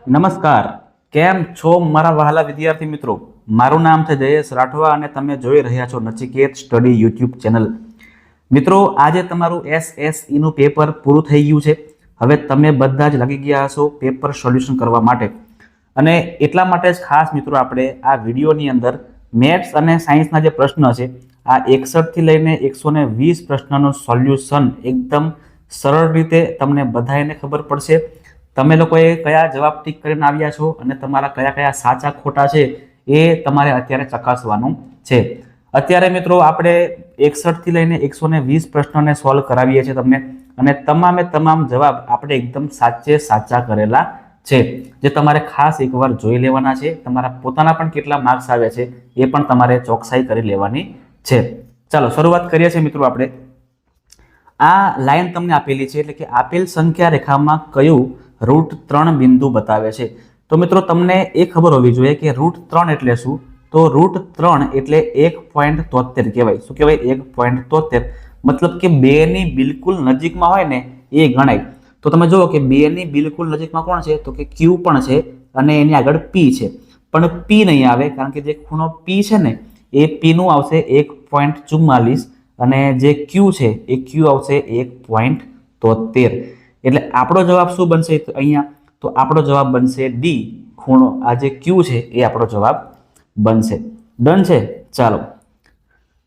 નમસ્કાર, કેમ છો મારા વહાલા વિદ્યાર્થી મિત્રો? મારું નામ છે જયેશ રાઠવા અને તમે જોઈ રહ્યા છો નચિકેત સ્ટડી યુટ્યુબ ચેનલ. મિત્રો, આજે તમારું SSE નું પેપર પૂરું થઈ ગયું છે. હવે તમે બધા જ લાગી ગયા હશો પેપર સોલ્યુશન કરવા માટે, અને એટલા માટે જ ખાસ મિત્રો આપણે આ વિડીયોની અંદર મેથ્સ અને સાયન્સના જે પ્રશ્ન છે આ 61 થી લઈને 120 પ્રશ્નનું સોલ્યુશન એકદમ સરળ રીતે તમને બધાને ખબર પડશે. તમે લોકોએ કયા જવાબ ટીક કરીને આવ્યા છો અને તમારા કયા કયા સાચા ખોટા છે એ તમારે અત્યારે ચકાસવાનું છે. અત્યારે મિત્રો આપણે 61 થી લઈને 120 પ્રશ્નોને સોલ્વ કરાવીએ છીએ તમને, અને તમામે તમામ જવાબ આપણે એકદમ સાચા કરેલા છે, જે તમારે ખાસ એકવાર જોઈ લેવાના છે. તમારા પોતાના પણ કેટલા માર્ક્સ આવે છે એ પણ તમારે ચોકસાઈ કરી લેવાની છે. ચાલો શરૂઆત કરીએ છીએ મિત્રો. આપણે આ લાઈન તમને આપેલી છે, એટલે કે આપેલ સંખ્યા રેખામાં કયું √3 બિંદુ બતાવે છે. તો મિત્રો તમને એ ખબર હોવી જોઈએ કે √3 એટલે શું. તો √3 એટલે 1.73 કહેવાય. શું કહેવાય? 1.73 મતલબ કે 2 ની બિલકુલ નજીકમાં હોય ને એ ગણાય. તો તમે જુઓ કે 2 ની બિલકુલ નજીકમાં કોણ છે? તો કે Q પણ છે અને એની આગળ P છે, પણ P નહીં આવે કારણ કે જે ખૂણો P છે ને એ P નું આવશે 1.44 અને જે Q છે એ Q આવશે 1.73. એટલે આપણો જવાબ શું બનશે અહીંયા? તો આપણો જવાબ બનશે D, ખૂણો આ જે Q છે એ આપણો જવાબ બનશે. ડન છે. ચાલો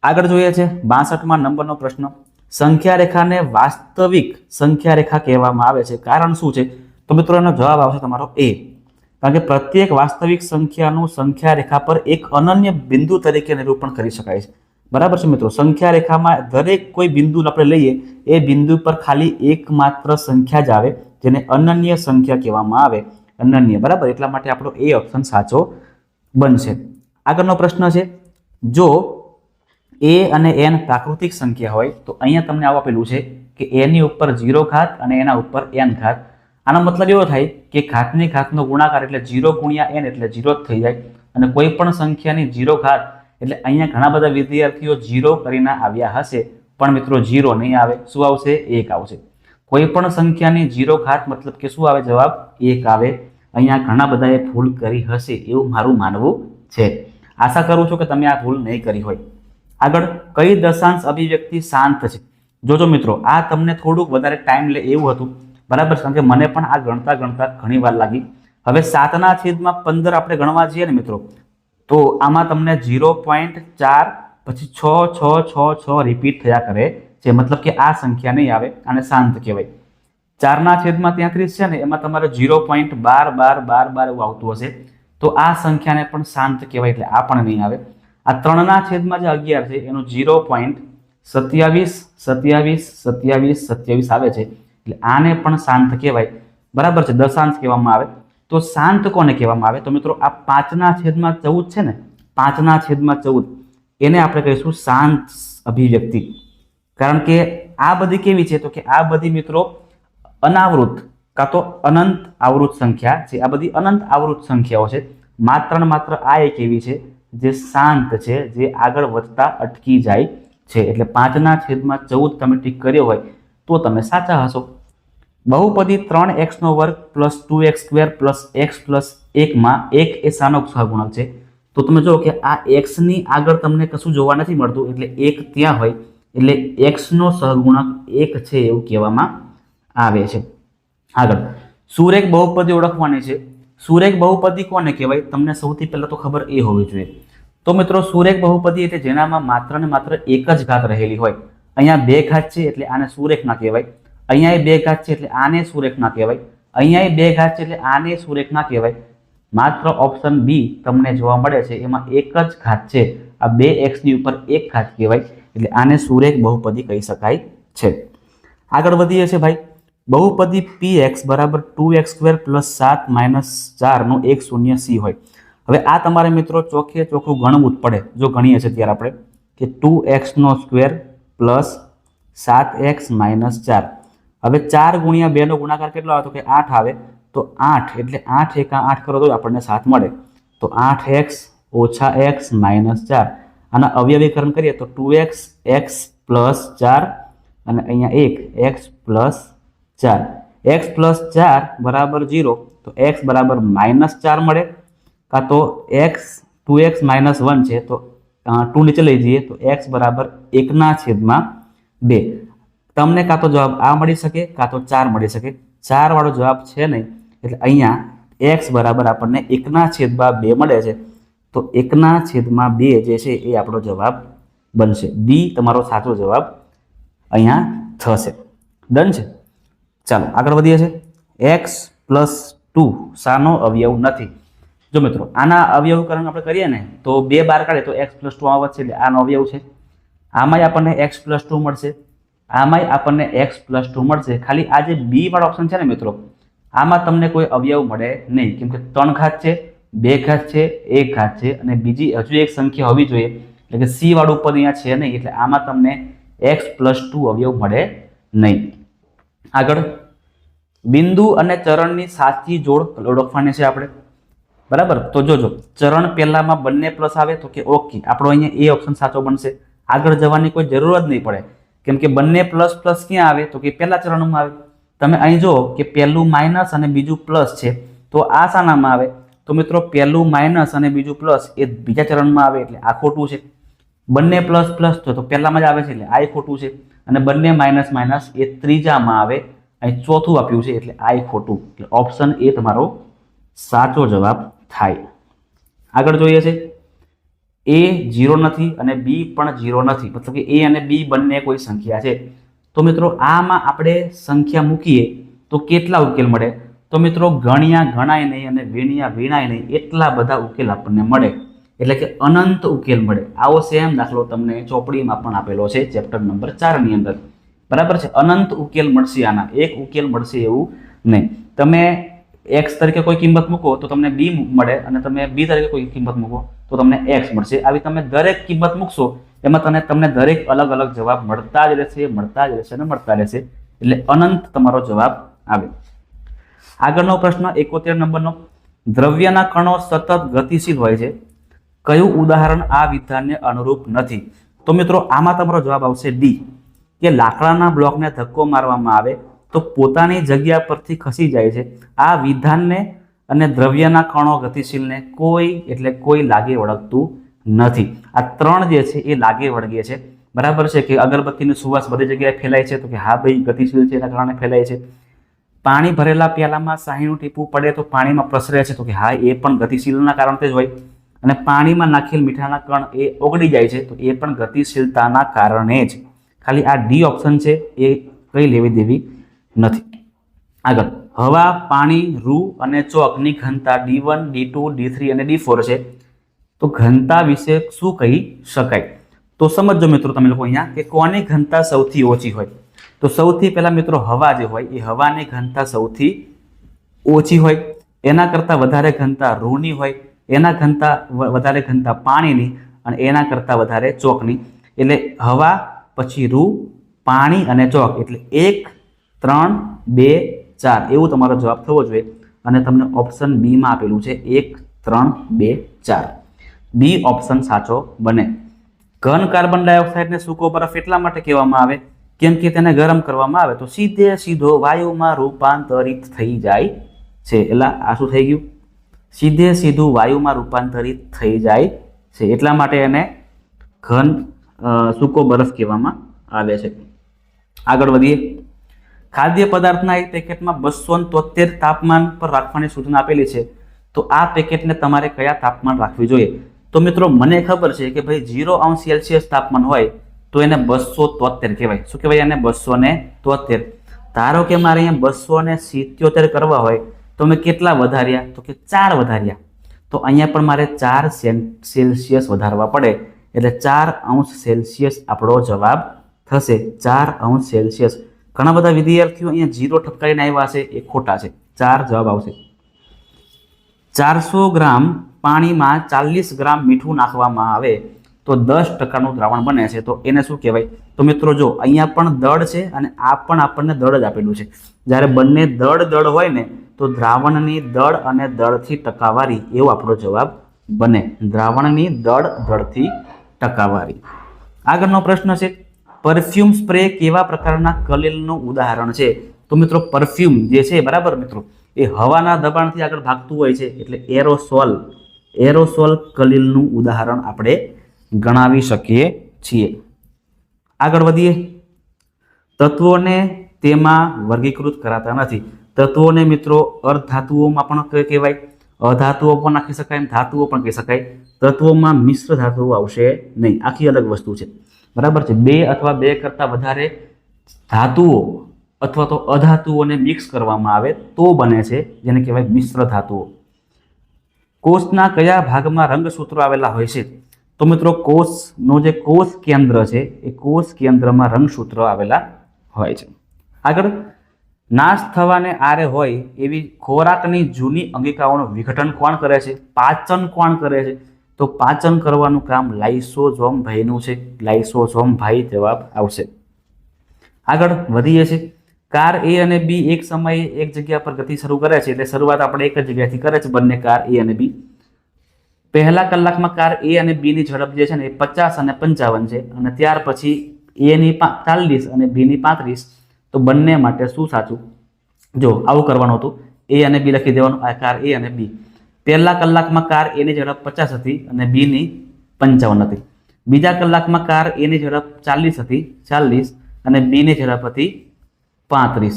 આગળ જોઈએ છે 62મા નંબરનો પ્રશ્ન. સંખ્યા રેખાને વાસ્તવિક સંખ્યા રેખા કહેવામાં આવે છે, કારણ શું છે? તો મિત્રો એનો જવાબ આવશે તમારો A, કારણ કે પ્રત્યેક વાસ્તવિક સંખ્યાનું સંખ્યા રેખા પર એક અનન્ય બિંદુ તરીકે નિરૂપણ કરી શકાય છે. બરાબર છે મિત્રો? સંખ્યા રેખામાં દરેક કોઈ બિંદુ આપણે લઈએ એ બિંદુ પર ખાલી એકમાત્ર સંખ્યા જ આવે, જેને અનન્ય સંખ્યા કહેવામાં આવે. અનન્ય, બરાબર? એટલા માટે આપણો એ ઓપ્શન સાચો બનશે. આગળનો પ્રશ્ન છે, જો a અને n પ્રાકૃતિક સંખ્યા હોય તો અહીંયા તમને આવું આપેલું છે કે a ની ઉપર 0 ઘાત અને એના ઉપર n ઘાત. આનો મતલબ એવો થાય કે ઘાતની ઘાતનો ગુણાકાર એટલે 0 × n એટલે 0 જ થઈ જાય, અને કોઈ પણ સંખ્યાની 0 ઘાત એટલે અહીંયા ઘણા બધા વિદ્યાર્થીઓ 0 કરીને આવ્યા હશે, પણ મિત્રો 0 નહીં આવે. શું આવશે? 1 આવશે. કોઈ પણ સંખ્યાની 0 ઘાત મતલબ કે શું આવે? જવાબ 1 આવે. અહીંયા ઘણા બધાએ ભૂલ કરી હશે એવું મારું માનવું છે. આશા કરું છું કે તમે આ ભૂલ નહીં કરી હોય. આગળ, કઈ દશાંશ અભિવ્યક્તિ શાંત છે? જોજો મિત્રો, આ તમને થોડુંક વધારે ટાઈમ લે એવું હતું, બરાબર? કારણ કે મને પણ આ ગણતા ઘણી વાર લાગી. હવે 7/15 આપણે ગણવા જઈએ ને મિત્રો, તો આમાં તમને 0.4 પછી 6 6 6 6 રિપીટ થયા કરે છે, મતલબ કે આ સંખ્યા નહીં આવે, આને શાંત કહેવાય. 4/33 છે ને એમાં તમારે 0.12 12 12 એવું આવતું હશે, તો આ સંખ્યાને પણ શાંત કહેવાય, એટલે આ પણ નહીં આવે. આ 3/11 છે એનું 0.27 27 27 27 આવે છે, એટલે આને પણ શાંત કહેવાય. બરાબર છે? દશાંશ કહેવામાં આવે. તો શાંત કોને કહેવામાં આવે? તો મિત્રો આ 5/14 છે ને, 5/14 એને આપણે કહીશું શાંત અભિવ્યક્તિ. કારણ કે આ બધી કેવી છે? તો કે આ બધી મિત્રો અનાવૃત કાં તો અનંત આવૃત સંખ્યા છે. આ બધી અનંત આવૃત સંખ્યાઓ છે. માત્ર ને માત્ર આ એક એવી છે જે શાંત છે, જે આગળ વધતા અટકી જાય છે. એટલે 5/14 તમે ટીક કર્યો હોય તો તમે સાચા હશો. બહુપદી 3x² + 2x² + x + 1 માં 1 એ શાનો સહગુણક છે? તો તમે જુઓ કે આ x ની આગળ તમને કશું જોવા નથી મળતું, એટલે 1 ત્યાં હોય, એટલે x નો સહગુણક 1 છે એવું કહેવામાં આવે છે. આગળ, સુરેખ બહુપદી ઓળખવાની છે. સુરેખ બહુપદી કોને કહેવાય? તમને સૌથી પહેલા તો ખબર એ હોવી જોઈએ. તો મિત્રો સુરેખ બહુપદી એટલે જેનામાં માત્ર ને માત્ર એક જ ઘાત રહેલી હોય. અહીંયા 2 ઘાત છે એટલે આને સુરેખ ના કહેવાય. અહીંયા 2 ઘાત છે એટલે આને સુરેખ ના કહેવાય. અહીંયા 2 ઘાત છે એટલે આને સુરેખ ના કહેવાય. માત્ર ઓપ્શન બી તમને જોવા મળે છે, એમાં એક જ ઘાત છે. આ 2x ની ઉપર 1 ઘાત કહેવાય, એટલે આને સુરેખ બહુપદી કહી શકાય છે. આગળ વધીએ છે ભાઈ. બહુપદી px = 2x² + 7 - 4 નું 1 0 c હોય. હવે આ તમારે મિત્રો ચોખ્ખે ચોખ્ખું ગણવું જ પડે. જો ગણીએ છીએ ત્યારે આપણે કે 2x² + 7x - 4. હવે 4 × 2 નો ગુણાકાર કેટલો આવે? તો કે 8 આવે. તો 8 એટલે 8 × 8 કરો તો આપણને 7 મળે. તો 8x - x - 4. આના અવયવીકરણ કરીએ તો 2x x + 4 અને અહીંયા 1 x + 4. x પ્લસ 4 બરાબર 0 તો x બરાબર -4 મળે, કાં તો x 2x-1 છે તો 2 નીચે લઈ જઈએ તો x બરાબર 1/2. તમને કાં તો જવાબ આ મળી શકે કાં તો 4 મળી શકે. 4 વાળો જવાબ છે નહીં એટલે અહીંયા x બરાબર આપણને 1/2 મળે છે તો 1/2 જે છે એ આપણો જવાબ બનશે. ડી તમારો સાચો જવાબ અહીંયા થશે. ડન છે. ચાલો આગળ વધીએ છીએ. x પ્લસ 2 શાનો અવયવ નથી? જો મિત્રો આના અવયવીકરણ આપણે કરીએ ને તો 2 બાર કાઢે તો x પ્લસ 2 આવશે એટલે આનો અવયવ છે. આમાંય આપણને x પ્લસ 2 મળશે, આમાંય આપણને x પ્લસ 2 મળશે. ખાલી આ જે બી વાળો ઓપ્શન છે ને મિત્રો, આમાં તમને કોઈ અવયવ મળે નહીં, કેમ કે 3 ઘાત છે, 2 ઘાત છે, 1 ઘાત છે અને બીજી હજુ એક સંખ્યા હોવી જોઈએ એટલે કે સી વાળું પદ અહીંયા છે નહીં એટલે આમાં તમને x પ્લસ 2 અવયવ મળે નહીં. આગળ બિંદુ અને ચરણની સાચી જોડ ઓળખવાની છે આપણે, બરાબર? તો જોજો ચરણ પહેલામાં બંને પ્લસ આવે તો કે ઓકે, આપણો અહીંયા એ ઓપ્શન સાચો બનશે. આગળ જવાની કોઈ જરૂર જ નહીં પડે કેમ કે બંને પ્લસ પ્લસ ક્યાં આવે તો કે પહેલા ચરણમાં આવે. તમે અહીં જો કે પહેલું માઇનસ અને બીજું પ્લસ છે તો આ શાનામાં આવે? તો મિત્રો પહેલું માઇનસ અને બીજું પ્લસ એ બીજા ચરણમાં આવે એટલે આ ખોટું છે. બંને પ્લસ પ્લસ તો પહેલામાં જ આવે છે એટલે આ ખોટું છે અને બંને માઇનસ માઇનસ એ ત્રીજામાં આવે, અહીં ચોથું આપ્યું છે એટલે આ ખોટું. એટલે ઓપ્શન એ તમારો સાચો જવાબ થાય. આગળ જોઈએ છે a 0 નથી અને b પણ 0 નથી, મતલબ કે a અને b બંને કોઈ સંખ્યા છે. તો મિત્રો આમાં આપણે સંખ્યા મૂકીએ તો કેટલા ઉકેલ મળે? તો મિત્રો ગણ્યા ગણાય નહીં અને વીણ્યા વીણાય નહીં એટલા બધા ઉકેલ આપણને મળે, એટલે કે અનંત ઉકેલ મળે. આવો સેમ દાખલો તમને ચોપડીમાં પણ આપેલો છે ચેપ્ટર નંબર 4 ની અંદર, બરાબર છે? અનંત ઉકેલ મળશે, આના એક ઉકેલ મળશે એવું નહીં. તમે x તરીકે કોઈ કિંમત મૂકો તો તમને b મળે અને તમે b તરીકે કોઈ કિંમત મૂકો તો તમને x મળશે. આવી તમે દરેક કિંમત મૂકશો એમાં તમને દરેક અલગ અલગ જવાબ મળતા જ રહેશે અને મળતા રહેશે, એટલે અનંત તમારો જવાબ આવે. આગળનો પ્રશ્ન 71 નંબરનો, દ્રવ્યના કણો સતત ગતિશીલ હોય છે, કયું ઉદાહરણ આ વિધાનને અનુરૂપ નથી? તો મિત્રો આમાં તમારો જવાબ આવશે ડી, કે લાકડાના બ્લોકને ધક્કો મારવામાં આવે તો પોતાની જગ્યા પરથી ખસી જાય છે. આ વિધાનને અને દ્રવ્યના કણો ગતિશીલને કોઈ લાગે વળગતું નથી. આ ત્રણ જે છે એ લાગે વળગે છે, બરાબર છે? કે અગરબત્તીની સુવાસ બધી જગ્યાએ ફેલાય છે તો કે હા ભાઈ ગતિશીલ છે એના કારણે ફેલાય છે. પાણી ભરેલા પ્યાલામાં શાહીનું ટીપું પડે તો પાણીમાં પ્રસરે છે તો કે હા એ પણ ગતિશીલના કારણથી જ હોય. અને પાણીમાં નાખેલ મીઠાના કણ એ ઓગળી જાય છે તો એ પણ ગતિશીલતાના કારણે જ. ખાલી આ ડી ઓપ્શન છે એ કઈ લેવી દેવી નથી. આગળ હવા, પાણી, રૂ અને ચોકની ઘનતા D1, D2, D3 અને D4 છે. તો ઘનતા વિશે શું કહી શકાય? તો સમજો મિત્રો તમે લોકો અહીંયા કે કોની ઘનતા સૌથી ઓછી હોય? તો સૌથી પહેલા મિત્રો હવા જે હોય એ હવાની ઘનતા સૌથી ઓછી હોય, એના કરતાં વધારે ઘનતા રૂની હોય, એના ઘનતા વધારે ઘનતા પાણીની અને એના કરતાં વધારે ચોકની. એટલે હવા પછી રૂ, પાણી અને ચોક, એટલે 1, 3, 2, 4 એવું તમારો જવાબ થવો જોઈએ. અને તમને ઓપ્શન બી માં આપેલું છે 1, 3, 2, 4. બી ઓપ્શન સાચો બને. ઘન કાર્બન ડાયોક્સાઇડને સૂકો બરફ એટલા માટે કહેવામાં આવે કેમ કે તેને ગરમ કરવામાં આવે તો સીધો વાયુમાં રૂપાંતરિત થઈ જાય છે. એટલે આ શું થઈ ગયું? સીધું વાયુમાં રૂપાંતરિત થઈ જાય છે, એટલા માટે એને ઘન સૂકો બરફ કહેવામાં આવે છે. આગળ વધીએ. ખાદ્ય પદાર્થના એક પેકેટમાં 273 તાપમાન પર રાખવાની સૂચના આપેલી છે, તો આ પેકેટને તમારે કયા તાપમાન રાખવી જોઈએ? તો મિત્રો મને ખબર છે કે ભાઈ 0°C તાપમાન હોય તો એને 273 કહેવાય. શું કહેવાય એને? 273. ધારો કે મારે અહીંયા 277 કરવા હોય તો મેં કેટલા વધાર્યા? તો કે 4 વધાર્યા. તો અહીંયા પણ મારે 4°C વધારવા પડે એટલે 4°C આપણો જવાબ થશે. 4°C. ઘણા બધા વિદ્યાર્થીઓ અહીંયા 0 ઠપકારીને આવ્યા છે, એ ખોટા છે. 4 જવાબ આવશે. 400 ગ્રામ પાણીમાં 40 ગ્રામ મીઠું નાખવામાં આવે તો 10% દ્રાવણ બને છે, તો એને શું કહેવાય? તો મિત્રો જો અહીંયા પણ દળ છે અને આ પણ આપણને દળ જ આપેલું છે. જ્યારે બંને દળ હોય ને તો દ્રાવણની દળ અને દળથી ટકાવારી એવો આપણો જવાબ બને. દ્રાવણની દળથી ટકાવારી. આગળનો પ્રશ્ન છે પરફ્યુમ સ્પ્રે કેવા પ્રકારના કલીલનું ઉદાહરણ છે? તો તો મિત્રો પરફ્યુમ જે છે બરાબર મિત્રો એ હવાના દબાણથી આગળ ભાગતું હોય છે એટલે એરોસોલ કલીલનું ઉદાહરણ આપણે ગણાવી શકીએ છીએ. આગળ વધીએ. તત્વોને તેમાં વર્ગીકૃત કરાતા નથી. તત્વોને મિત્રો અર્ધધાતુઓમાં પણ કહેવાય, અધાતુઓ પણ નાખી શકાય, ધાતુઓ પણ કહી શકાય. તત્વોમાં મિશ્ર ધાતુઓ આવશે નહીં, આખી અલગ વસ્તુ છે બરાબર છે. બે અથવા બે કરતાં વધારે ધાતુઓ અથવા તો અધાતુઓને મિક્સ કરવામાં આવે તો બને છે જેને કહેવાય મિશ્ર ધાતુઓ. કોષના કયા ભાગમાં રંગસૂત્રો આવેલા હોય છે? તો મિત્રો કોષનો જે કોષ કેન્દ્ર છે એ કોષ કેન્દ્રમાં રંગસૂત્રો આવેલા હોય છે. આગળ, નાશ થવાને આરે હોય એવી ખોરાકની જૂની અંગિકાઓનું વિઘટન કોણ કરે છે? પાચન કોણ કરે છે? તો પાચન કરવાનું કામ લાઇસોઝોમ ભાઈનું છે. લાઇસોઝોમ ભાઈ જવાબ આવશે. આગળ વધીએ છીએ. કાર એ અને બી એક સમયે એક જગ્યા પર ગતિ શરૂ કરે છે એટલે શરૂઆત આપણે એક જ જગ્યાથી કરે છે બંને કાર એ અને બી. પહેલા કલાકમાં કાર એ અને બીની ઝડપ જે છે ને એ 50 અને 55 છે અને ત્યાર પછી એની 40 અને બીની 35. તો બંને માટે શું સાચું? જો આવું કરવાનું હતું, એ અને બી લખી દેવાનું, આ કાર એ અને બી. પહેલા કલાકમાં કાર એની ઝડપ 50 હતી અને બીની 55 હતી. બીજા કલાકમાં કાર એની ઝડપ 40 હતી 40 અને બીની ઝડપ હતી 35.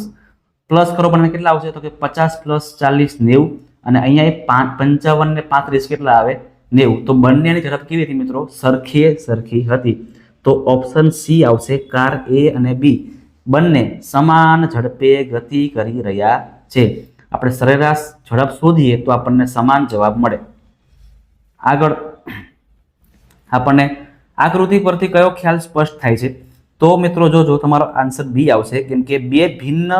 પ્લસ કરો બંને કેટલા આવશે? તો કે 50 + 40 90 અને અહીંયા 55 ને 35 કેટલા આવે? 90. તો બંનેની ઝડપ કેવી હતી મિત્રો? સરખી હતી. તો ઓપ્શન સી આવશે. કાર એ અને બી બંને સમાન ઝડપે ગતિ કરી રહ્યા છે. આપણે સરેરાશ ઝડપ શોધીએ તો આપણને સમાન જવાબ મળે. આગળ આપણને આકૃતિ પરથી કયો ખ્યાલ સ્પષ્ટ થાય છે? તો મિત્રો જો તમારો આન્સર બી આવશે, કેમ કે બે ભિન્ન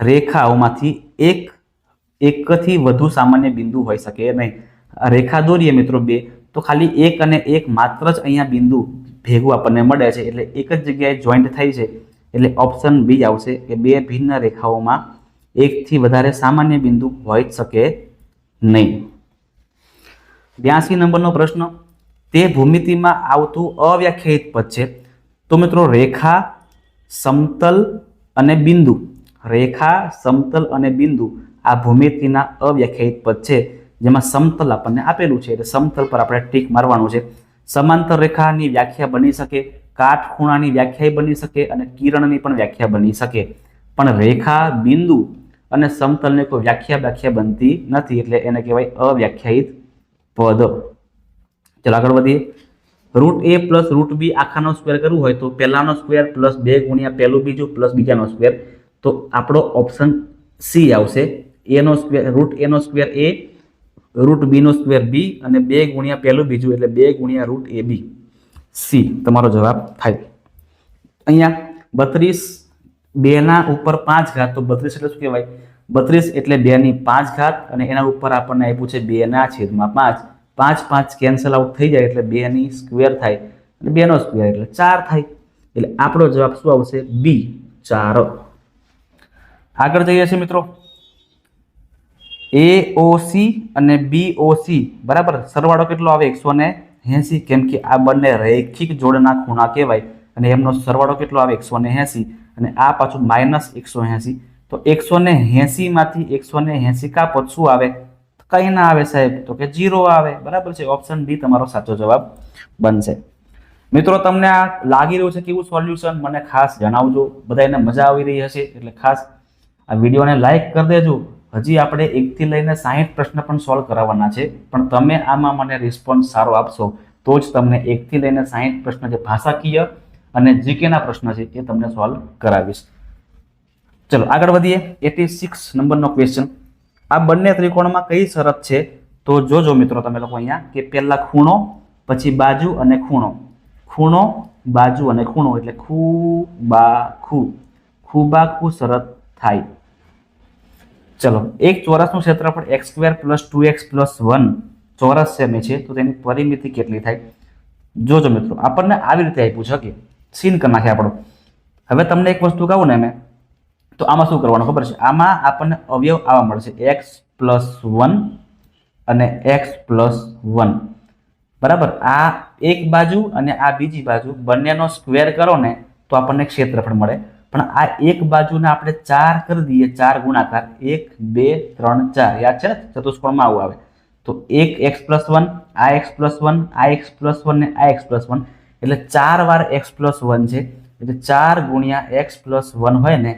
રેખાઓમાંથી એકથી વધુ સામાન્ય બિંદુ હોઈ શકે નહીં. રેખા દોરીએ મિત્રો બે, તો ખાલી એક અને એક માત્ર જ અહીંયા બિંદુ ભેગું આપણને મળે છે એટલે એક જ જગ્યાએ જોઈન્ટ થાય છે એટલે ઓપ્શન બી આવશે કે બે ભિન્ન રેખાઓમાં એકથી વધારે સામાન્ય બિંદુ હોઈ જ શકે નહીં. 82 નંબરનો પ્રશ્ન. તે ભૂમિતિમાં આવતું અવ્યાખ્યાયિત પદ છે. તો મિત્રો રેખા, સમતલ અને બિંદુ. રેખા, સમતલ અને બિંદુ આ ભૂમિતિના અવ્યાખ્યાયિત પદ છે, જેમાં સમતલ આપણને આપેલું છે એટલે સમતલ પર આપણે ટીક મારવાનું છે. સમાંતર રેખાની વ્યાખ્યા બની શકે, કાટખૂણાની વ્યાખ્યા બની શકે અને કિરણની પણ વ્યાખ્યા બની શકે, પણ રેખા, બિંદુ અને સમતલની કોઈ વ્યાખ્યા બનતી નથી એટલે એને કહેવાય અવ્યાખ્યાયિત પદ. ચલો આગળ વધીએ. √a + √b આખાનો સ્ક્વેર કરવું હોય તો પહેલાનો સ્ક્વેર પ્લસ 2 ગુણ્યા પહેલું બીજું પ્લસ બીજાનો સ્ક્વેર. તો આપણો ઓપ્શન સી આવશે. a નો સ્ક્વેર √a નો સ્ક્વેર a, √b નો સ્ક્વેર b અને 2 ગુણ્યા પહેલું બીજું એટલે 2 ગુણ્યા √ab. સી તમારો જવાબ થાય. અહીંયા 32 2ના ઉપર 5 ઘાત, તો 32 એટલે શું કહેવાય? 32 એટલે 2ની 5 ઘાત અને એના ઉપર આપણને આપ્યું છે 2/5. 5 કેન્સલ આઉટ થઈ જાય એટલે 2ની સ્ક્વેર થાય અને 2નો સ્ક્વેર એટલે 4 થાય. એટલે આપણો જવાબ શું આવશે? બી, 4. આગળ જઈએ છીએ મિત્રો. AOC અને BOC બરાબર સરવાળો કેટલો આવે? 180, કેમ કે આ બંને રૈખિક જોડના ખૂણા કહેવાય અને એમનો સરવાળો કેટલો આવે? 180 અને આ પાછું -180. તો 180 માંથી 180 કાપો શું આવે? કઈ ના આવે સાહેબ, તો કે 0 આવે. બરાબર છે. ઓપ્શન ડી તમારો સાચો જવાબ બનશે. મિત્રો તમને આ લાગી રહ્યું છે કેવું સોલ્યુશન મને ખાસ જણાવજો. બધાને મજા આવી રહી હશે એટલે ખાસ આ વિડીયોને લાઈક કરી દેજો. હજી આપણે 1 થી લઈને 60 પ્રશ્ન પણ સોલ્વ કરાવવાના છે, પણ તમે આમાં મને રિસ્પોન્સ સારો આપશો તો જ તમને 1 થી લઈને 60 પ્રશ્ન જે ભાષાકીય અને જીકેના પ્રશ્ન છે એ તમને સોલ્વ કરાવીશ. ચલો આગળ વધીએ. 86 નંબરનો ક્વેશ્ચન. આ બંને ત્રિકોણમાં કઈ શરત છે? તો જોજો મિત્રો તમે લોકો અહીંયા કે પહેલા ખૂણો, પછી બાજુ અને ખૂણો. ખૂણો, બાજુ અને ખૂણો એટલે ખૂબાખૂ શરત થાય. ચલો, એક ચોરસનું ક્ષેત્રફળ x² + 2x + 1 ચોરસ સેમી છે તો તેની પરિમિતિ કેટલી થાય? જોજો મિત્રો આપણને આવી રીતે આપ્યું છે કે સીન કરી નાખે આપણો. હવે તમને એક વસ્તુ કહું ને મેં, તો આમાં શું કરવાનું ખબર છે? આમાં આપણને અવયવ આવા મળશે x + 1 અને x + 1 બરાબર. આ એક બાજુ અને આ બીજી બાજુ બંનેનો સ્ક્વેર કરો ને તો આપણને ક્ષેત્રફળ મળે. પણ આ એક બાજુને આપણે 4 કરી દઈએ, 4 ગુણાકાર 1 2 3 4, યાદ છે ને ચતુષ્કોણમાં આવું આવે તો 1 x + 1 આ x + 1 આ x + 1 ને આ x + 1 એટલે 4 વાર x + 1 છે એટલે 4 × x + 1 હોય ને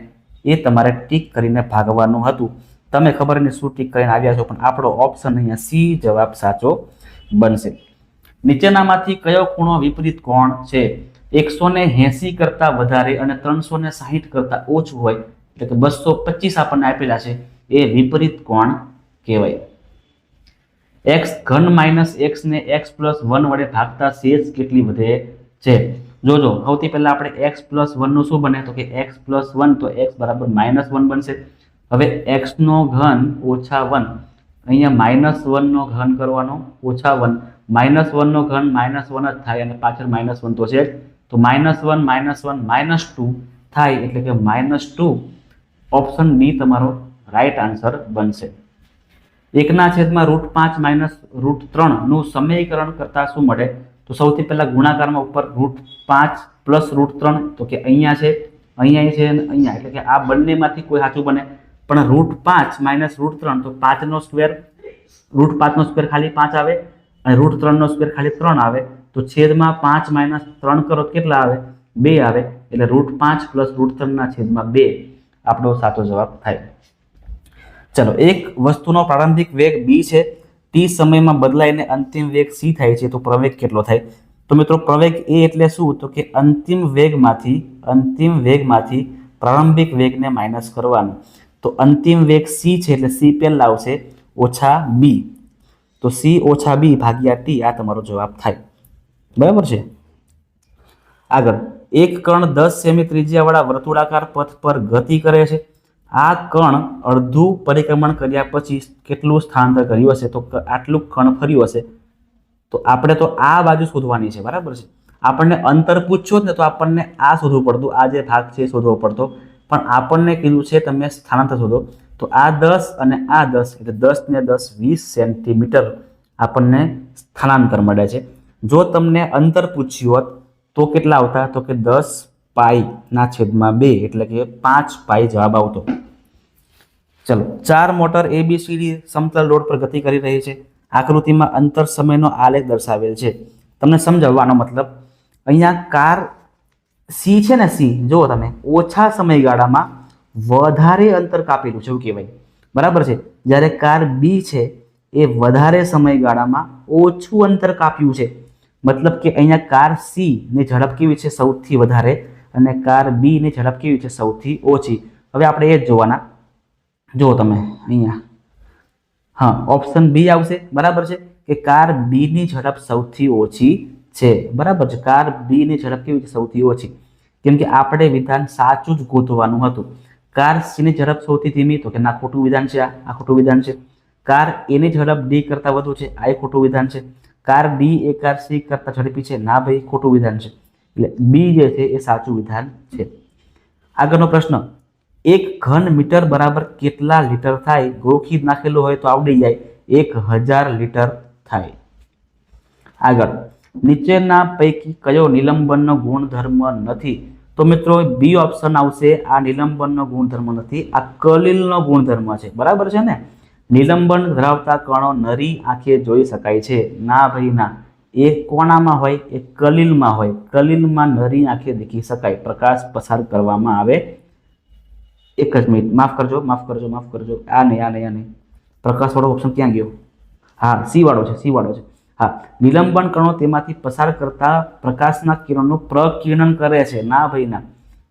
એ તમારે ટીક કરીને ભાગવાનું હતું. તમે ખબર નહીં શું ટીક કરીને આવ્યા છો, પણ આપણો ઓપ્શન અહીંયા સી જવાબ સાચો બનશે. નીચેનામાંથી કયો ખૂણો વિપરીત કોણ છે? 180 કરતા વધારે અને 360 કરતા ઓછું હોય એટલે કે 225 આપણને આપેલા છે, એ વિપરીત કોણ કહેવાય. x³ - x ને x + 1 વડે ભાગતા શેષ કેટલી વધે છે? જોજો, સૌથી પહેલા આપણે x + 1 નું શું બને તો કે x + 1 તો x બરાબર -1 બનશે. હવે x નો ઘન ઓછા 1, અહીંયા -1 નો ઘન કરવાનો ઓછા 1, -1 નો ઘન -1 જ થાય અને પાછળ -1 તો છે તો -1 -1 -2 થાય એટલે કે -2. ઓપ્શન ડી તમારો રાઈટ આન્સર બનશે. 1/√5 - √3 નું સમીકરણ કરતા શું મળે? તો સૌથી પહેલા ગુણાકારમાં ઉપર √5 + √3 તો કે અહીંયા છે, અહીંયા છે અને અહીંયા, એટલે કે આ બંનેમાંથી કોઈ સાચું બને. પણ √5 - √3 તો 5 નો સ્ક્વેર, √5 નો સ્ક્વેર ખાલી 5 આવે અને √3 નો સ્ક્વેર ખાલી 3 આવે તો છેદમાં 5 - 3 કરો તો કેટલા આવે? 2 આવે એટલે √5 + √3 ના છેદમાં 2 આપણો સાચો જવાબ થાય. ચલો, એક વસ્તુનો પ્રારંભિક વેગ b છે, t સમયમાં બદલાઈને અંતિમ વેગ c થાય છે તો પ્રવેગ કેટલો થાય? તો મિત્રો પ્રવેગ એ એટલે શું તો કે અંતિમ વેગમાંથી પ્રારંભિક વેગને માઇનસ કરવાનું. તો અંતિમ વેગ c છે એટલે c પહેલા આવશે ઓછા b, તો c ઓછા b ભાગ્યા t આ તમારો જવાબ થાય. બરાબર છે. આગળ, એક કણ 10 સેમી ત્રિજ્યાવાળા વર્તુળાકાર પથ પર ગતિ કરે છે. આ કણ અડધું પરિક્રમણ કર્યા પછી કેટલું સ્થળાંતર કર્યું હશે? તો આટલું કણ ફર્યું હશે. તો આપણે તો આ બાજુ શોધવાની છે, બરાબર છે. આપણને અંતર પૂછ્યો ને તો આપણને આ શોધવું પડતું, આ જે ભાગ છે એ શોધવો પડતો, પણ આપણને કીધું છે તમે સ્થળાંતર શોધો. તો આ 10 અને આ 10 એટલે 10 ને 10 20 સેન્ટીમીટર આપણને સ્થળાંતર મળે છે. જો તમને અંતર પૂછ્યું હોત તો કેટલા આવતા? તો કે 10π/2 એટલે કે 5π જવાબ આવતો. ચલો, 4 મોટર ABCD સમતલ રોડ પર ગતિ કરી રહી છે. આકૃતિમાં અંતર સમયનો આલેખ દર્શાવેલ છે. તમને સમજાવવાનો મતલબ, અહીંયા કાર સી છે ને, સી જુઓ તમે, ઓછા સમયગાળામાં વધારે અંતર કાપેલું છે એવું કહેવાય, બરાબર છે. જ્યારે કાર બી છે એ વધારે સમયગાળામાં ઓછું અંતર કાપ્યું છે. મતલબ કે અહીંયા કાર સી ની ઝડપ કેવી છે? સૌથી વધારે, અને કાર બી ની ઝડપ કેવી છે? સૌથી ઓછી. હવે આપણે એ જ જોવાના. જુઓ તમે અહીંયા, હા, ઓપ્શન બી આવશે, બરાબર છે, કે કાર બી ની ઝડપ સૌથી ઓછી છે. બરાબર છે, કાર બી ની ઝડપ કેવી છે? સૌથી ઓછી. કેમ કે આપણે વિધાન સાચું જ ગોતવાનું હતું. કાર સી ની ઝડપ સૌથી ધીમી તો કે ના, ખોટું વિધાન છે, આ ખોટું વિધાન છે. કાર એ ની ઝડપ ડી કરતા વધુ છે, આ ખોટું વિધાન છે. કાર ડી એ કાર સી કરતા ઝડપી છે, ના ભાઈ, ખોટું વિધાન છે. એટલે બી જે છે એ સાચું વિધાન છે. આગળનો પ્રશ્ન, 1 ઘન મીટર બરાબર કેટલા લીટર થાય? ગોખી નાખેલું હોય તો આવડી જાય, 1000 લીટર થાય. આગળ, નીચેના પૈકી કયો નિલંબનનો ગુણધર્મ નથી? તો મિત્રો બી ઓપ્શન આવશે. આ નિલંબનનો ગુણધર્મ નથી, આ કલિલનો ગુણધર્મ છે, બરાબર છે ને. નિલંબન ધરાવતા કણો નરી આંખે જોઈ શકાય છે, ના ભાઈ ના. એ કોણામાં હોય? એ કલિલમાં હોય. કલિલમાં નરી આંખે દેખી શકાય, પ્રકાશ પસાર કરવામાં આવે. એક જ મિનિટ, માફ કરજો. આ નહીં. પ્રકાશ વાળો ઓપ્શન ક્યાં ગયો? હા, સી વાળો છે. હા, નિલંબન કણો તેમાંથી પસાર કરતા પ્રકાશના કિરણનું પ્રકિરણન કરે છે, ના ભાઈ ના.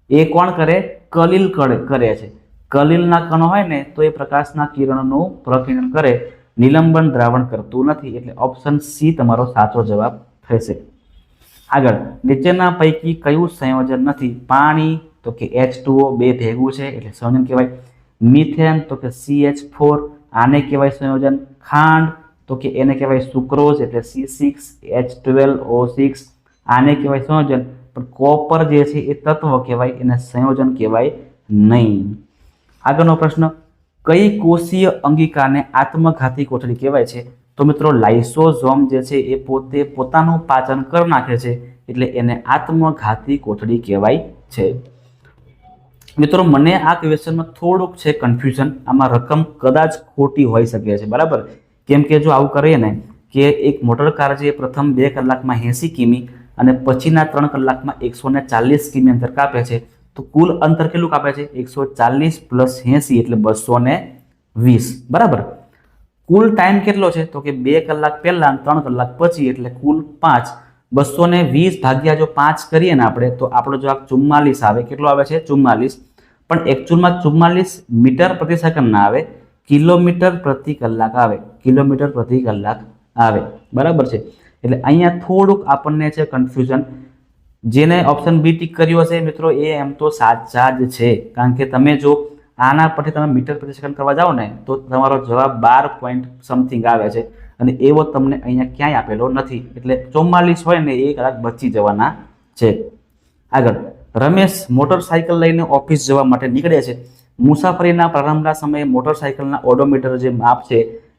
એ કોણ કરે? કલિલ કરે છે. કલિલના કણો હોય ને તો એ પ્રકાશના કિરણનું પ્રકિરણન કરે, નિલંબન દ્રાવણ કરતું નથી. એટલે ઓપ્શન સી તમારો સાચો જવાબ થશે. આગળ, નીચેના પૈકી કયું સંયોજન નથી? પાણી તો કે H2O, બે ભેગું છે એટલે સંયોજન કહેવાય. મિથેન તો કે CH4, આને કહેવાય સંયોજન. ખાંડ તો કે એને કહેવાય સુક્રોઝ એટલે C6H12O6, આને કહેવાય સંયોજન. પણ કોપર જે છે એ તત્વ કહેવાય, એને સંયોજન કહેવાય નહીં. આગળનો પ્રશ્ન, કઈ કોષીય અંગિકાને આત્મઘાતી કોથળી કહેવાય છે? તો મિત્રો લાઇસોઝોમ જે છે એ પોતાનું પાચન કરી નાખે છે એટલે એને આત્મઘાતી કોથળી કહેવાય છે. મિત્રો મને આ ક્વેશ્ચનમાં થોડુંક છે કન્ફ્યુઝન, આમાં રકમ કદાચ ખોટી હોઈ શકે છે, બરાબર. કેમ કે જો આવું કરીએ ને કે એક મોટર કાર જે પ્રથમ 2 કલાકમાં 80 કિમી અને પછીના 3 કલાકમાં 140 કિમી અંતર કાપે છે, તો કુલ અંતર કેટલું કાપે છે? 140 + 80 એટલે 220, બરાબર. કુલ ટાઈમ કેટલો છે? તો કે 2 કલાક પહેલા અને 3 કલાક પછી એટલે કુલ 5. 220 ભાગ્યા જો 5 કરીએ ને આપણે તો આપણો જવાબ 44 આવે. કેટલો આવે છે? 44. પણ એકચ્યુઅલમાં 44 મીટર પ્રતિ સેકન્ડ ના આવે, કિલોમીટર પ્રતિ કલાક આવે. કિલોમીટર પ્રતિ કલાક આવે, બરાબર છે. એટલે અહીંયા થોડુંક આપણને છે કન્ફ્યુઝન. જેને ઓપ્શન બી ટીક કર્યો હશે મિત્રો એ એમ તો સાચા જ છે, કારણ કે તમે જો આના પરથી તમે મીટર પ્રતિ સેકન્ડ કરવા જાઓ ને તો તમારો જવાબ 12 પોઈન્ટ સમથિંગ આવે છે, અને એવો તમને અહીંયા ક્યાંય આપેલો નથી. એટલે 44 હોય ને એ કદાચ બચી જવાના છે. આગળ, રમેશ મોટરસાયકલ લઈને ઓફિસ જવા માટે નીકળે છે. મુસાફરીના પ્રારંભના સમયે મોટરસાયકલના ઓડોમીટર જે માપ છે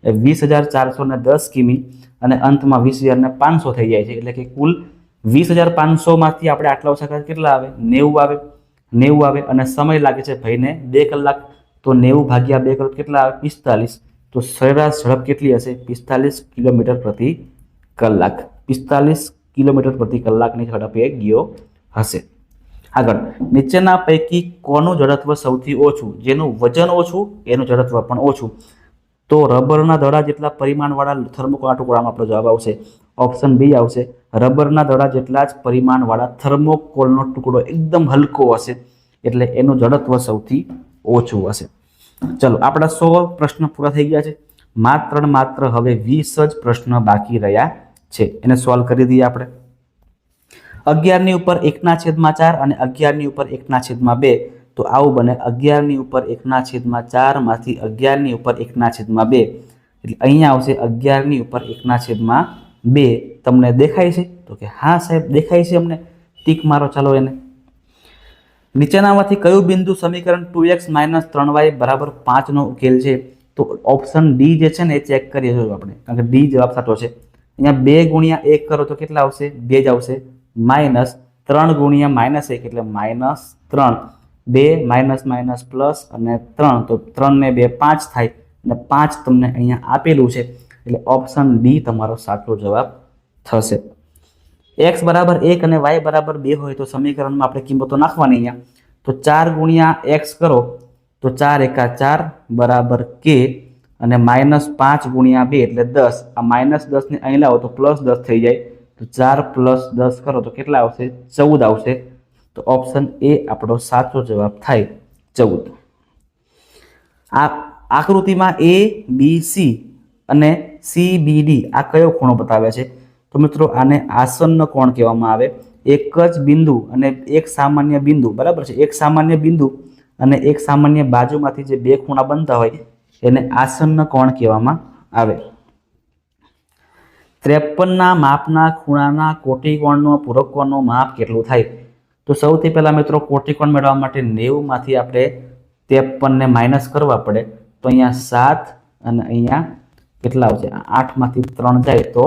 એ 20,410 કિમી અને અંતમાં 20,500 થઈ જાય છે. એટલે કે કુલ 20,500 માંથી આપણે આટલા ઓછા કરીએ કેટલા આવે? 90 આવે. 90 આવે અને સમય લાગે છે ભાઈને 2 કલાક, તો 90 ભાગ્યા 2 કલાક કેટલા આવે? 45. તો સરેરાશ ઝડપ કેટલી હશે? 45 કિલોમીટર પ્રતિ કલાક. 45 કિલોમીટર પ્રતિ કલાકની ઝડપે ગયો હશે. આગળ, નીચેના પૈકી કોનું જડત્વ સૌથી ઓછું? જેનું વજન ઓછું એનું જડત્વ પણ ઓછું. તો રબરના દડા જેટલા પરિમાણવાળા થર્મોકોલના ટુકડામાં આપણો જવાબ આવશે ઓપ્શન બી આવશે. રબરના દડા જેટલા જ પરિમાણવાળા થર્મોકોલનો ટુકડો એકદમ હલકો હશે એટલે એનું જડત્વ સૌથી ઓછું હશે. ચલો, આપણા 100 પ્રશ્ન પૂરા થઈ ગયા છે. માત્ર હવે 20 જ પ્રશ્ન બાકી રહ્યા છે. એને સોલ્વ કરી દઈએ આપણે. 11 ની ઉપર 1/4 અને 11 ની ઉપર 1/2. તો આવું બને 11 ની ઉપર 1/4 માંથી 11 ની ઉપર 1/2. એટલે અહીંયા આવશે 11 ની ઉપર 1/2. તમને દેખાય છે? તો કે હા સાહેબ દેખાય છે અમને. ટીક મારો ચાલો એને. નીચેનામાંથી કયું બિંદુ સમીકરણ 2x - 3y = 5 નો ઉકેલ છે? તો ઓપ્શન ડી જે છે ને એ ચેક કરીએ જો આપણે, કારણ કે ડી જવાબ સાચો છે. અહીંયા 2 × 1 કરો તો કેટલા આવશે? 2 જ આવશે. માઇનસ 3 × -1 એટલે -3. 2 માઇનસ પ્લસ અને 3, તો 3 ને 2 5 થાય અને 5 તમને અહીંયા આપેલું છે. એટલે ઓપ્શન ડી તમારો સાચો જવાબ થશે. x = 1 અને y = 2 હોય તો સમીકરણમાં આપણે કિંમતો નાખવાની અહીંયા. તો 4 × x કરો તો 4 × 4 = k અને -5 × 2 એટલે 10. આ -10 ને અહીં લાવો તો +10 થઈ જાય. તો 4 + 10 કરો તો કેટલા આવશે? 14 આવશે. તો ઓપ્શન એ આપણો સાચો જવાબ થાય 14. આ આકૃતિમાં a b c અને c b d આ કયો ખૂણો બતાવે છે? તો મિત્રો આને આસન્ન કોણ કહેવામાં આવે. એક જ બિંદુ અને એક સામાન્ય બિંદુ, બરાબર છે. એક સામાન્ય બિંદુ અને એક સામાન્ય બાજુમાંથી જે બે ખૂણા બનતા હોય એને આસન્ન કોણ કહેવામાં આવે. 53 ના માપના ખૂણાના કોટિકોણનો પૂરક કોણનું માપ કેટલું થાય? તો સૌથી પહેલા મિત્રો કોટિકોણ મેળવવા માટે 90 માંથી આપણે 53 ને માઇનસ કરવા પડે. તો અહીંયા 7 અને અહીંયા કેટલા આવશે? 8 માંથી 3 જાય તો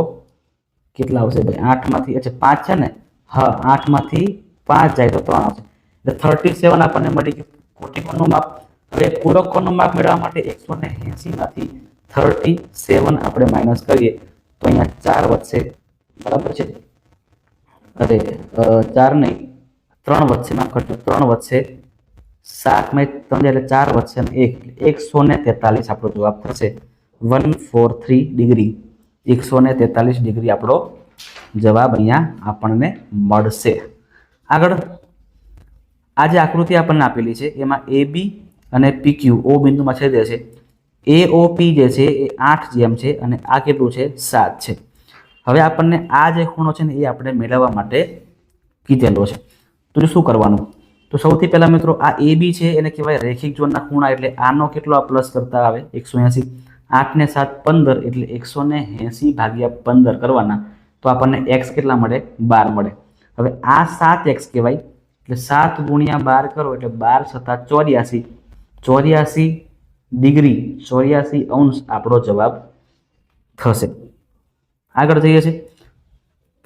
કેટલા આવશે ભાઈ? 8 માંથી 5 છે ને? હા, 8 માંથી 5 જાય તો 3 આવશે. એટલે 37 આપણને મળી ગયું કોટિકોણનું માપ. હવે પૂરક કોણનું માપ મેળવવા માટે 180 માંથી 37 આપણે માઇનસ કરીએ તો અહીંયા 4 વધશે, બરાબર છે. અરે 4 નહીં, 3 વધશે, માફ કરજો, 3 વધશે. 7 માં 3 એટલે 4 વધશે અને 143 આપણો જવાબ થશે. 143 ડિગ્રી, 143 ડિગ્રી આપણો જવાબ અહીંયા આપણને મળશે. આગળ આ જે આકૃતિ આપણને આપેલી છે એમાં AB અને PQ O બિંદુમાં છેદે છે. AOP જે છે એ 8 જેમ છે અને આ કેટલું છે? 7 છે. હવે આપણને આ જે ખૂણો છે ને એ આપણે મેળવવા માટે કીધેલો છે. તો શું કરવાનું? તો સૌથી પહેલા મિત્રો આ AB છે એને કહેવાય રેખિક ઝોનના ખૂણા. એટલે આનો કેટલો પ્લસ કરતા આવે? 180. 8 ને 7 15 એટલે 180 ભાગ્યા 15 કરવાના તો આપણને x કેટલા મળે? 12 મળે. હવે આ 7x કહેવાય એટલે 7 × 12 કરો એટલે 12 × 7 84 ડિગ્રી 84 અંશ આપણો જવાબ થશે. આગળ જઈએ છીએ.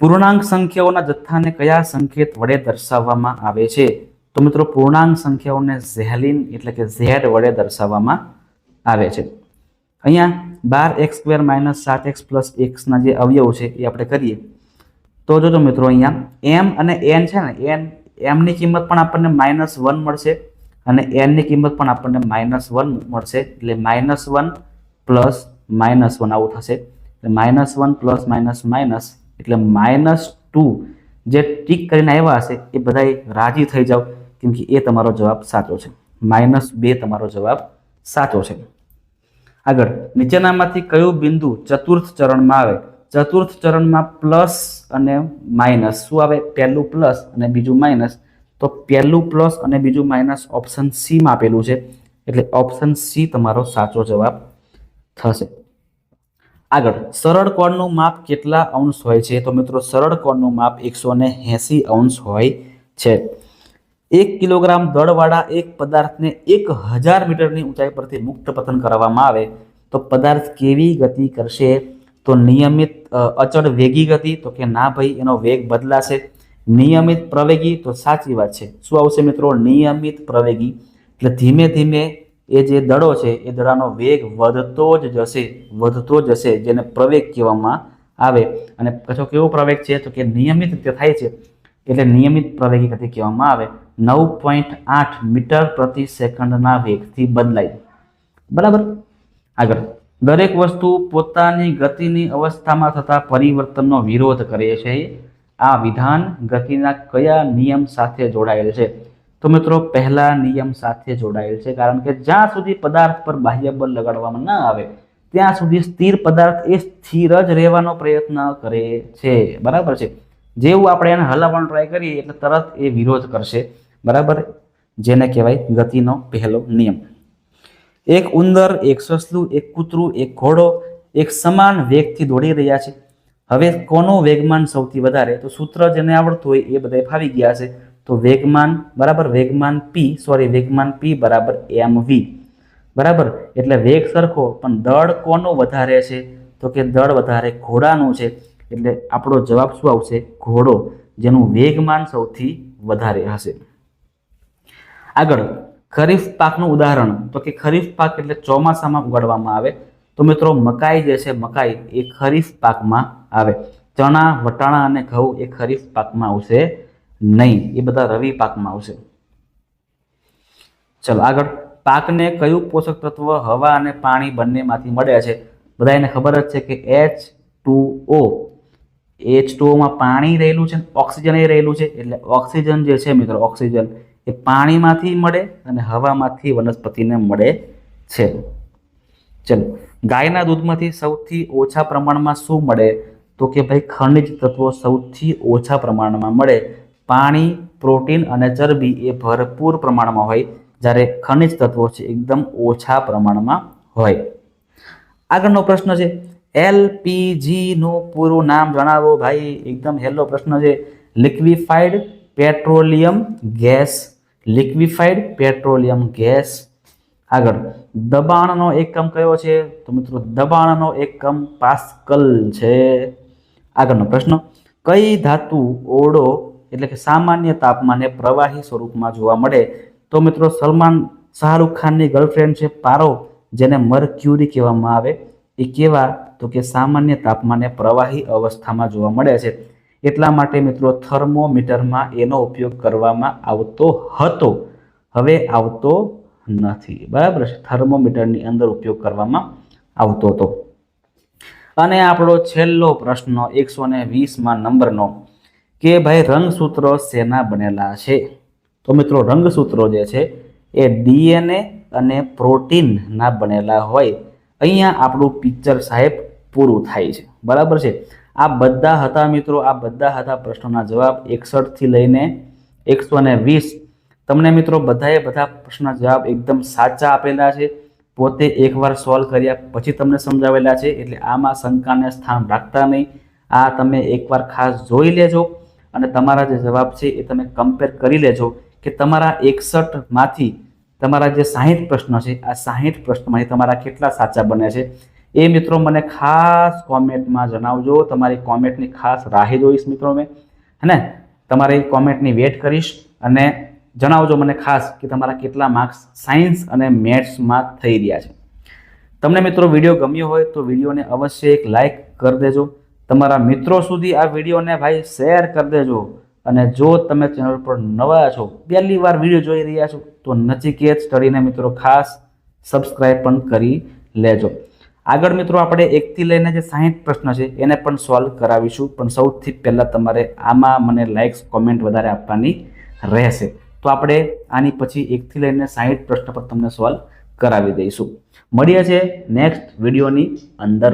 પૂર્ણાંક સંખ્યાઓના જથ્થાને કયા સંકેત વડે દર્શાવવામાં આવે છે? તો તો મિત્રો પૂર્ણાંક સંખ્યાઓને ઝેલિન એટલે કે ઝેડ વડે દર્શાવવામાં આવે છે. અહીંયા 12x² - 7x + x ના જે અવયવ છે એ આપણે કરીએ તો જોજો મિત્રો અહીંયા m અને n છે ને m ની કિંમત પણ આપણને -1 મળશે અને n ની કિંમત પણ આપણને -1 મળશે એટલે -1 + -1 આવું થશે. એટલે -1 + - એટલે -2 જે ટીક કરીને આવ્યા હશે એ બધાય રાજી થઈ જાવ કેમ કે એ તમારો જવાબ સાચો છે. -2 તમારો જવાબ સાચો છે. આગળ નીચેનામાંથી કયું બિંદુ ચતુર્થ ચરણમાં આવે? ચતુર્થ ચરણમાં પ્લસ અને માઇનસ શું આવે? પહેલું પ્લસ અને બીજું માઇનસ. તો પહેલું પ્લસ અને બીજું માઇનસ ઓપ્શન સી માં આપેલું છે એટલે ઓપ્શન સી તમારો સાચો જવાબ થશે. આગળ સરળ કોણનું માપ કેટલા અંશ હોય છે? તો મિત્રો સરળ કોણનું માપ 180 અંશ હોય છે. 1 કિલોગ્રામ દળવાળા એક પદાર્થને 1000 મીટરની ઊંચાઈ પરથી મુક્ત પતન કરવામાં આવે તો પદાર્થ કેવી ગતિ કરશે? તો નિયમિત અચળ વેગી ગતિ, તો કે ના ભાઈ એનો વેગ બદલાશે. નિયમિત પ્રવેગી, તો સાચી વાત છે. શું આવશે મિત્રો? નિયમિત પ્રવેગી. એટલે ધીમે ધીમે એ જે દડો છે એ દડાનો વેગ વધતો જ જશે જેને પ્રવેગ કહેવામાં આવે. અને પાછો કેવો પ્રવેગ છે? તો કે નિયમિત રીતે થાય છે એટલે નિયમિત પ્રવેગી ગતિ કહેવામાં આવે. 9.8 મીટર પ્રતિ સેકન્ડના વેગથી બદલાય. બરાબર. આગળ દરેક વસ્તુ પોતાની ગતિની અવસ્થામાં થતા પરિવર્તનનો વિરોધ કરે છે. આ વિધાન ગતિના કયા નિયમ સાથે જોડાયેલ છે? તો મિત્રો પહેલા નિયમ સાથે જોડાયેલ છે કારણ કે જ્યાં સુધી પદાર્થ પર બાહ્ય બળ લગાડવામાં ન આવે ત્યાં સુધી સ્થિર પદાર્થ એ સ્થિર જ રહેવાનો પ્રયત્ન કરે છે. બરાબર છે. જેવું આપણે એને હલાવવાનો ટ્રાય કરીએ એટલે તરત એ વિરોધ કરશે. બરાબર, જેને કહેવાય ગતિનો પહેલો નિયમ. એક ઉંદર, એક સસલું, એક કૂતરું, એક ઘોડો એક સમાન વેગથી દોડી રહ્યા છે. હવે કોનો વેગમાન સૌથી વધારે? તો સૂત્ર જેને આવડતું હોય એ બધા ફાવી ગયા છે. તો વેગમાન બરાબર વેગમાન p બરાબર mv. બરાબર, એટલે વેગ સરખો પણ દળ કોનો વધારે છે? તો કે દળ વધારે ઘોડાનું છે. એટલે આપણો જવાબ શું આવશે? ઘોડો, જેનું વેગમાન સૌથી વધારે હશે. આગળ ખરીફ પાકનું ઉદાહરણ. તો કે ખરીફ પાક એટલે ચોમાસામાં ઉગાડવામાં આવે. તો મિત્રો મકાઈ જે છે મકાઈ એ ખરીફ પાકમાં આવે. ચણા, વટાણા અને ઘઉં એ ખરીફ પાકમાં આવશે નહીં, એ બધા રવિ પાકમાં આવશે. ચલો આગળ પાકને કયું પોષક તત્વ હવા અને પાણી બંનેમાંથી મળે છે? બધાને ખબર જ છે કે H2O. H2O માં પાણી રહેલું છે, ઓક્સિજન એ રહેલું છે. એટલે ઓક્સિજન જે છે મિત્રો ઓક્સિજન એ પાણીમાંથી મળે અને હવામાંથી વનસ્પતિને મળે છે. ચલો ગાયના દૂધમાંથી સૌથી ઓછા પ્રમાણમાં શું મળે? તો કે ભાઈ ખનિજ તત્વો સૌથી ઓછા પ્રમાણમાં મળે. પાણી, પ્રોટીન અને ચરબી એ ભરપૂર પ્રમાણમાં હોય જ્યારે ખનિજ તત્વો છે એકદમ ઓછા પ્રમાણમાં હોય. આગળનો પ્રશ્ન છે LPG નું પૂરું નામ જણાવો ભાઈ. એકદમ હેલો પ્રશ્ન છે. Liquefied petroleum gas. Liquefied petroleum gas. આગળ દબાણનો એકમ કયો છે? તો મિત્રો દબાણનો એકમ પાસ્કલ છે. આગળનો પ્રશ્ન કઈ ધાતુ ઓળો એટલે કે સામાન્ય તાપમાને પ્રવાહી સ્વરૂપમાં જોવા મળે? તો મિત્રો શાહરૂખ ખાનની ગર્લફ્રેન્ડ છે પારો, જેને મર્ક્યુરી કહેવામાં આવે. એ કેવા? તો કે સામાન્ય તાપમાને પ્રવાહી અવસ્થામાં જોવા મળે છે. એટલા માટે મિત્રો થર્મોમીટરમાં એનો ઉપયોગ કરવામાં આવતો હતો, હવે આવતો નથી. બરાબર છે. થર્મોમીટરની અંદર ઉપયોગ કરવામાં આવતો હતો. અને આપણો છેલ્લો પ્રશ્ન 120માં નંબરનો કે ભાઈ રંગસૂત્રો શેના બનેલા છે? તો મિત્રો રંગસૂત્રો જે છે એ DNA અને પ્રોટીનના બનેલા હોય. અહીંયા આપણું પિક્ચર સાહેબ પૂરું થાય છે. બરાબર છે. આ બધા હતા મિત્રો, આ બધા હતા પ્રશ્નોના જવાબ 61 થી લઈને 120. તમને મિત્રો બધાએ બધા પ્રશ્નના જવાબ એકદમ સાચા આપેલા છે. પોતે એકવાર સોલ્વ કર્યા પછી તમને સમજાવેલા છે એટલે આમાં શંકાને સ્થાન રાખતા નહીં. આ તમે એકવાર ખાસ જોઈ લેજો અને તમારા જે જવાબ છે એ તમે કમ્પેર કરી લેજો કે તમારા 61માંથી તમારા જે 60 પ્રશ્નો છે આ 60 પ્રશ્નોમાંથી તમારા કેટલા સાચા બને છે એ મિત્રો મને ખાસ કોમેન્ટમાં જણાવજો. તમારી કોમેન્ટની ખાસ રાહ જોઈશ મિત્રો મેં, હે ને? તમારી કોમેન્ટની વેટ કરીશ અને જણાવજો મને ખાસ કે તમારા કેટલા માર્ક્સ સાયન્સ અને મેથ્સમાં થઈ રહ્યા છે. તમને મિત્રો વિડીયો ગમ્યો હોય તો વિડીયોને અવશ્ય એક લાઇક કરી દેજો. તમારા મિત્રો સુધી આ વિડીયોને ભાઈ શેર કરી દેજો. અને જો તમે ચેનલ પર નવા છો, પહેલી વાર વિડીયો જોઈ રહ્યા છો, તો નચિકેત સ્ટડીને મિત્રો ખાસ સબસ્ક્રાઇબ પણ કરી લેજો. આગળ મિત્રો આપણે 1 થી લઈને જે 60 પ્રશ્ન છે એને પણ સોલ્વ કરાવીશું, પણ સૌથી પહેલાં તમારે આમાં મને લાઇક્સ કોમેન્ટ વધારે આપવાની રહેશે. તો આપણે આની પછી 1 થી લઈને 60 પ્રશ્ન પર તમને સોલ્વ કરાવી દઈશું. મળીએ છીએ નેક્સ્ટ વિડીયોની અંદર.